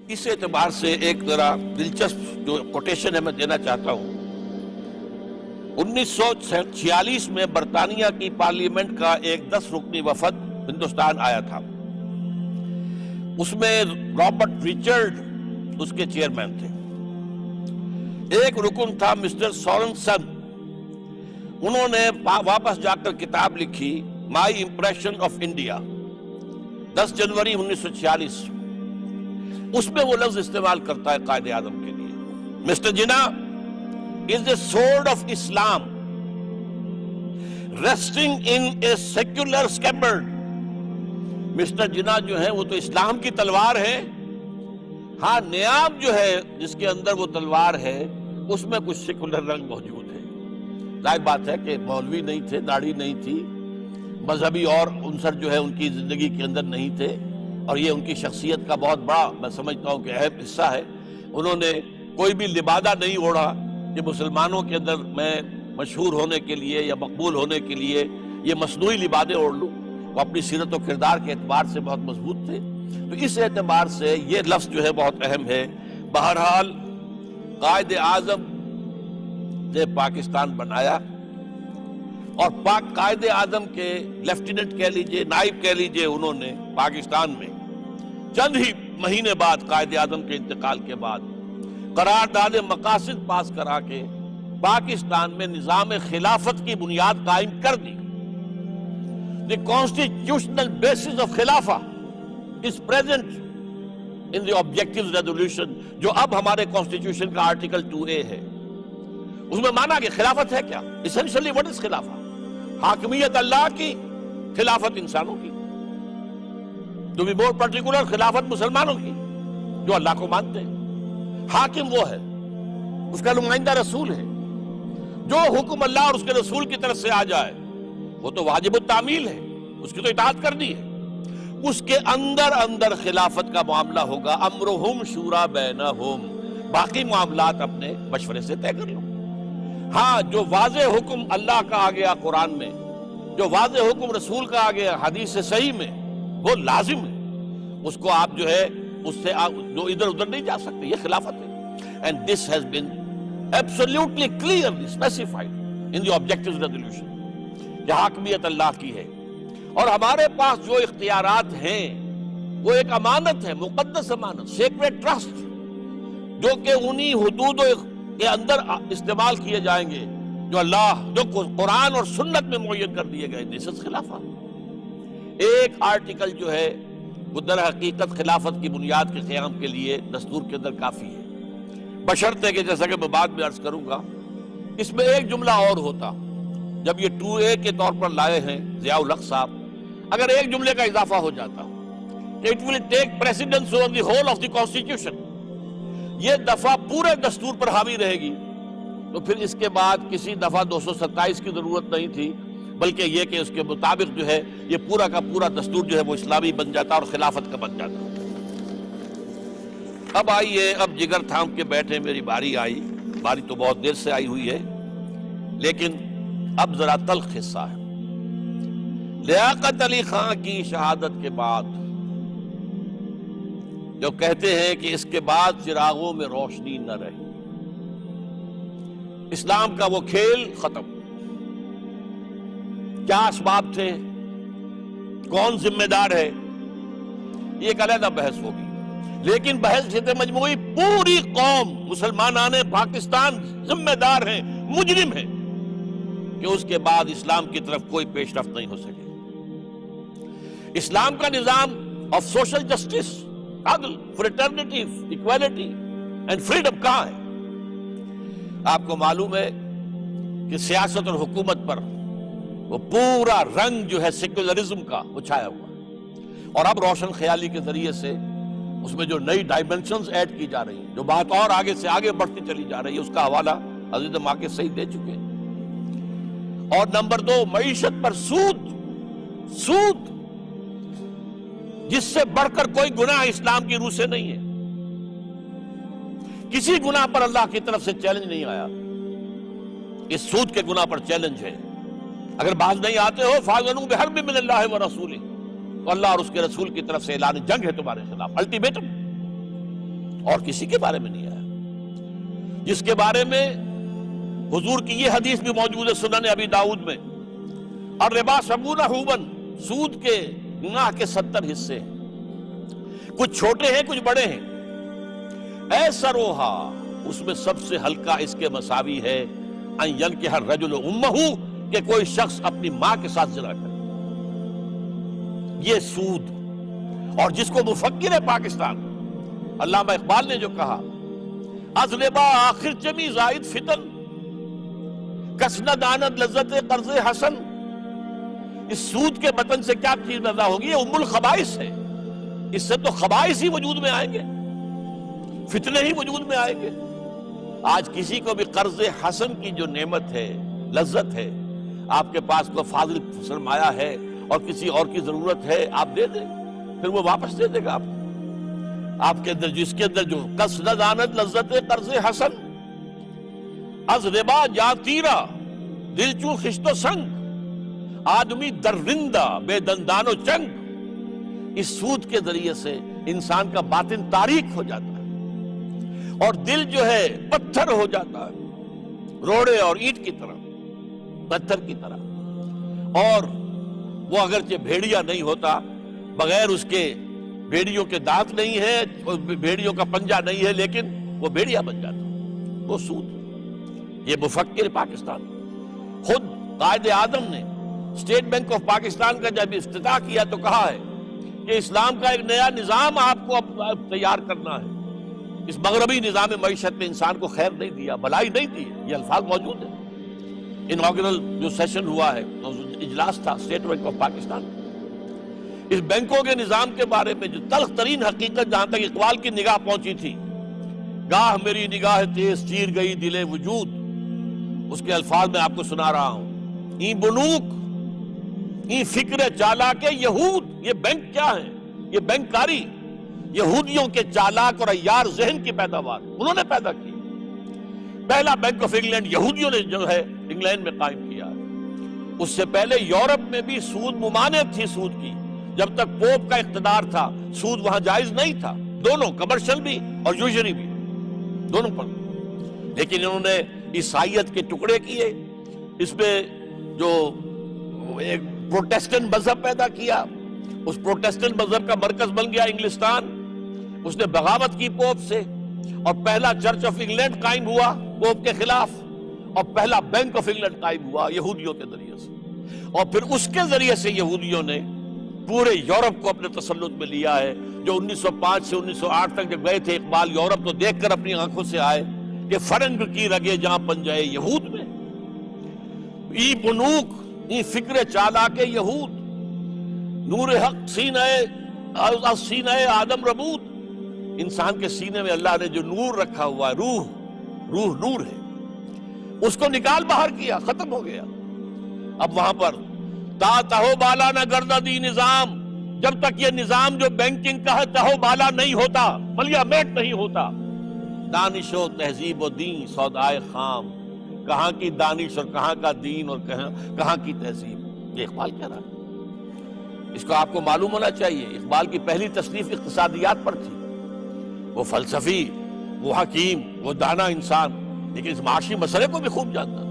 اس اعتبار سے ایک ذرا دلچسپ جو کوٹیشن ہے میں دینا چاہتا ہوں۔ 1946 میں برطانیہ کی پارلیمنٹ کا ایک 10 رکنی وفد ہندوستان آیا تھا۔ اس میں رابرٹ رچرڈ اس کے چیئرمین تھے۔ ایک رکن تھا مسٹر سورنسن۔ انہوں نے واپس جا کر کتاب لکھی مائی امپریشن آف انڈیا، 10 جنوری 1946۔ اس میں وہ لفظ استعمال کرتا ہے قائد اعظم کے لیے، mister Jinnah is the sword of Islam resting in a secular scabbard۔ Mister Jinnah جو ہے وہ تو اسلام کی تلوار ہے، ہاں نیام جو ہے جس کے اندر وہ تلوار ہے اس میں کچھ سیکولر رنگ موجود ہے۔ ظاہر بات ہے کہ مولوی نہیں تھے، داڑھی نہیں تھی، مذہبی اور عنصر جو ہے ان کی زندگی کے اندر نہیں تھے، اور یہ ان کی شخصیت کا بہت بڑا میں سمجھتا ہوں کہ اہم حصہ ہے۔ انہوں نے کوئی بھی لبادہ نہیں اوڑھا کہ مسلمانوں کے اندر میں مشہور ہونے کے لیے یا مقبول ہونے کے لیے یہ مصنوعی لبادے اوڑھ لوں۔ وہ اپنی سیرت و کردار کے اعتبار سے بہت مضبوط تھے، تو اس اعتبار سے یہ لفظ جو ہے بہت اہم ہے۔ بہرحال قائد اعظم نے پاکستان بنایا، اور پاک قائد اعظم کے لیفٹیننٹ کہہ لیجئے، نائب کہہ لیجئے، انہوں نے پاکستان میں چند ہی مہینے بعد قائد اعظم کے انتقال کے بعد قرارداد مقاصد پاس کرا کے پاکستان میں نظام خلافت کی بنیاد قائم کر دی۔ The constitutional basis of خلافہ is present in the objectives resolution، جو اب ہمارے کانسٹیٹیوشن کا آرٹیکل 2A ہے۔ اس میں مانا کہ خلافت ہے کیا؟ essentially what is خلافہ؟ حاکمیت اللہ کی، خلافت انسانوں کی۔ to be more particular، خلافت مسلمانوں کی جو اللہ کو مانتے ہیں۔ حاکم وہ ہے، اس کا نمائندہ رسول ہے، جو حکم اللہ اور اس کے رسول کی طرف سے آ جائے وہ تو واجب التعمیل ہے، اس کی تو اطاعت کرنی ہے۔ اس کے اندر خلافت کا معاملہ ہوگا امرہم شورا بینہم، باقی معاملات اپنے مشورے سے طے کر لو۔ ہاں جو واضح حکم اللہ کا آ گیا قرآن میں، جو واضح حکم رسول کا آ گیا حدیث صحیح میں، وہ لازم ہے، اس کو آپ جو ہے اس سے جو ادھر ادھر نہیں جا سکتے، یہ خلافت ہے۔ And this has been absolutely clearly specified in the objectives resolution کہ حاکمیت اللہ کی ہے، اور ہمارے پاس جو اختیارات ہیں وہ ایک امانت ہے، مقدس امانت، سیکریٹ ٹرسٹ، جو کہ انہی حدود کے اندر استعمال کیے جائیں گے جو اللہ، جو قرآن اور سنت میں معین کر دیے گئے۔ this is خلافہ۔ ایک آرٹیکل جو ہے وہ در حقیقت خلافت کی بنیاد کے قیام کے لیے دستور کے اندر کافی ہے، بشرطے کہ جیسا کہ میں بعد میں عرض کروں گا اس میں ایک جملہ اور ہوتا۔ جب یہ 2A کے طور پر لائے ہیں ضیاء الحق صاحب، اگر ایک جملے کا اضافہ ہو جاتا کہ it will take precedence over the whole of the constitution، یہ دفعہ پورے دستور پر حاوی رہے گی، تو پھر اس کے بعد کسی دفعہ 227 کی ضرورت نہیں تھی، بلکہ یہ کہ اس کے مطابق جو ہے یہ پورا کا پورا دستور جو ہے وہ اسلامی بن جاتا اور خلافت کا بن جاتا۔ اب آئیے، اب جگر تھام کے بیٹھے، میری باری آئی، باری تو بہت دیر سے آئی ہوئی ہے، لیکن اب ذرا تلخ حصہ ہے۔ لیاقت علی خان کی شہادت کے بعد جو کہتے ہیں کہ اس کے بعد چراغوں میں روشنی نہ رہی، اسلام کا وہ کھیل ختم۔ کیا اسباب تھے، کون ذمہ دار ہے، یہ ایک علیحدہ بحث ہوگی، لیکن بحث جیتے مجموعی پوری قوم مسلمانان پاکستان ذمہ دار ہیں، مجرم ہیں کہ اس کے بعد اسلام کی طرف کوئی پیش رفت نہیں ہو سکے۔ اسلام کا نظام آف سوشل جسٹس، عدل، فریٹرنیٹی، ایکویلٹی اینڈ فریڈم کہاں ہے؟ آپ کو معلوم ہے کہ سیاست اور حکومت پر وہ پورا رنگ جو ہے سیکولرزم کا وہ چھایا ہوا، اور اب روشن خیالی کے ذریعے سے اس میں جو نئی ڈائمنشنز ایڈ کی جا رہی ہیں، جو بات اور آگے سے آگے بڑھتی چلی جا رہی ہے، اس کا حوالہ عزیز ماکے صحیح دے چکے ہیں۔ اور نمبر 2، معیشت پر سود، جس سے بڑھ کر کوئی گناہ اسلام کی روح سے نہیں ہے۔ کسی گناہ پر اللہ کی طرف سے چیلنج نہیں آیا، اس سود کے گناہ پر چیلنج ہے۔ اگر باز نہیں آتے ہو فَأَذَنُوا بِحَرْبٍ مِّنَ اللَّهِ وَرَسُولِهِ، تو اللہ اور اس کے رسول کی طرف سے اعلان جنگ ہے تمہارے خلاف، الٹیمیٹم۔ اور کسی کے بارے میں نہیں آیا، جس کے بارے میں حضور کی یہ حدیث بھی موجود ہے سنن ابی داؤد میں، الربا 70 حوبن، سود کے گناہ کے 70 حصے ہیں، کچھ چھوٹے ہیں کچھ بڑے ہیں، ایسروہا، اس میں سب سے ہلکا اس کے مساوی ہے ان ینکح الرجل امہ، کہ کوئی شخص اپنی ماں کے ساتھ زنا کرے، یہ سود۔ اور جس کو مفکر ہے پاکستان علامہ اقبال نے جو کہا، از ربا آخر چمی زائد فتن، کسند آند لذت قرض حسن، اس سود کے بطن سے کیا چیز پیدا ہوگی؟ یہ ام الخبائث ہے، اس سے تو خبائث ہی وجود میں آئیں گے، فتنے ہی وجود میں آئیں گے۔ آج کسی کو بھی قرض حسن کی جو نعمت ہے، لذت ہے، آپ کے پاس کوئی فاضل سرمایہ ہے اور کسی اور کی ضرورت ہے، آپ دے دیں، پھر وہ واپس دے دے گا آپ کے اندر، جس کے اندر جو قصد دانت لذت قرض حسن، از ربا جا تیرا دل چوں خشت و سنگ، آدمی درندہ بے دندان و چنگ، اس سود کے ذریعے سے انسان کا باطن تاریک ہو جاتا ہے اور دل جو ہے پتھر ہو جاتا ہے، روڑے اور اینٹ کی طرح، پتھر کی طرح، اور وہ اگرچہ بھیڑیا نہیں ہوتا، بغیر اس کے بھیڑیوں کے دانت نہیں ہے، بھیڑیوں کا پنجہ نہیں ہے، لیکن وہ بھیڑیا بن جاتا، وہ سود۔ یہ مفکر پاکستان خود قائد اعظم نے اسٹیٹ بینک آف پاکستان کا جب افتتاح کیا تو کہا ہے کہ اسلام کا ایک نیا نظام آپ کو اب تیار کرنا ہے، اس مغربی نظام معیشت میں انسان کو خیر نہیں دیا، بھلائی نہیں دی، یہ الفاظ موجود ہیں۔ انوگرل جو سیشن ہوا ہے، اجلاس تھا اسٹیٹ بینک آف پاکستان، اس بینکوں کے نظام کے بارے میں جو تلخ ترین حقیقت جہاں تک اقبال کی نگاہ پہنچی تھی، گاہ میری نگاہ تیز چیر گئی دل وجود، اس کے الفاظ میں آپ کو سنا رہا ہوں، این بنوک این فکر چالاک یہود، یہ بینک کیا ہے؟ یہ بینک کاری یہودیوں کے چالاک اور عیار ذہن کی پیداوار، انہوں نے پیدا کی۔ پہلا بینک آف انگلینڈ یہودیوں نے جو ہے انگلینڈ میں قائم کیا، اس سے پہلے یورپ میں بھی سود ممانعت تھی، سود کی، جب تک پوپ کا اقتدار تھا سود وہاں جائز نہیں تھا، دونوں کمرشل بھی اور یوزری بھی، دونوں پر، لیکن انہوں نے عیسائیت کے ٹکڑے کیے، اس میں جو ایک پروٹیسٹنٹ مذہب پیدا کیا، اس پروٹیسٹنٹ مذہب کا مرکز بن گیا انگلستان، اس نے بغاوت کی پوپ سے، اور پہلا چرچ آف انگلینڈ قائم ہوا پوپ کے خلاف، اور پہلا بینک آف انگلینڈ قائم ہوا یہودیوں کے ذریعے سے، اور پھر اس کے ذریعے سے یہودیوں نے پورے یورپ کو اپنے تسلط میں لیا ہے۔ جو 1905 سے 1908 تک جب گئے تھے اقبال یورپ، تو دیکھ کر اپنی آنکھوں سے آئے کہ فرنگ کی رگے جہاں پن جائے یہود میں، ای بنوک ای فکر چالاک یہود، نور حق سینہ آدم ربود، انسان کے سینے میں اللہ نے جو نور رکھا ہوا ہے، روح نور ہے، اس کو نکال باہر کیا، ختم ہو گیا۔ اب وہاں پر تا تہو بالا نہ گردہ دی نظام، جب تک یہ نظام جو بینکنگ کا ہے تہو بالا نہیں ہوتا، ملیا میٹ نہیں ہوتا، دانش و تہذیب و دین سودائے خام، کہاں کی دانش اور کہاں کا دین اور کہاں کی تہذیب، یہ اقبال کہہ رہا ہے۔ اس کو آپ کو معلوم ہونا چاہیے، اقبال کی پہلی تصنیف اقتصادیات پر تھی، وہ فلسفی، وہ حکیم، وہ دانا انسان، لیکن اس معاشی مسئلے کو بھی خوب جانتا۔